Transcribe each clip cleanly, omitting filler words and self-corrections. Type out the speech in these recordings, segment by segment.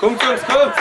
Kommt Jungs, kommt!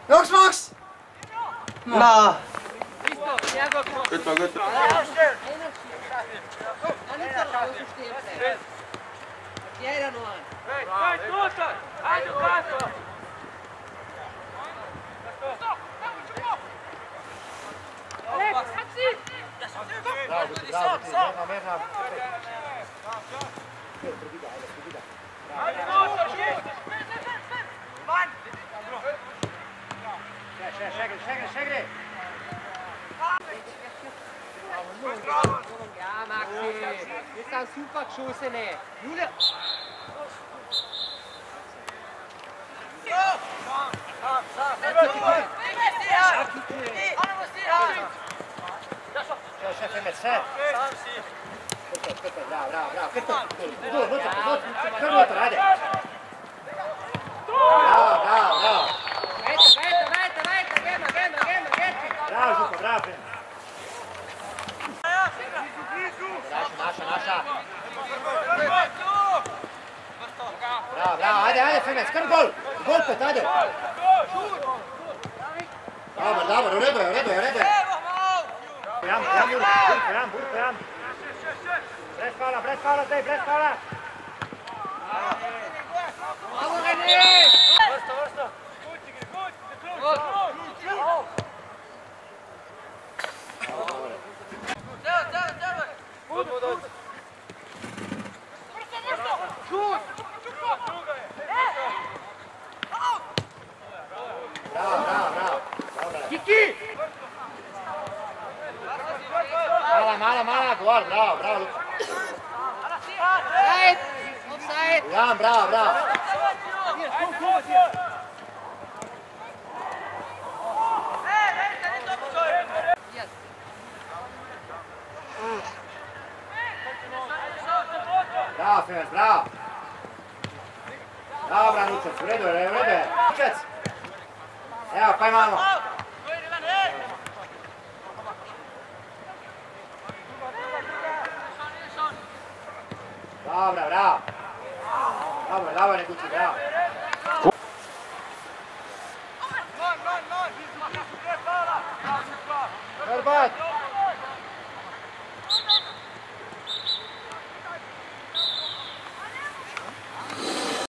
Jongens, Max! Nou! Goed maar, goed. Jij daar nog aan? Ja, Maxi, das ist super geschossen, ey. Jule! Bravo, ajde, Femec, skrbi gol! Gol pet, ajde! Dobar, u redu je. Burko, Brez hvala, zdaj, brez hvala! Bravo, René! Vrsto! Bravo. Kiki! Mala, gol, bravo. Offside! Jan, bravo. Bravo, Femec, bravo. Dobra, Nučec, u redu je. Nučec! Evo, pa imamo. Bravo. Dobro, Nekući, bravo. Verbat!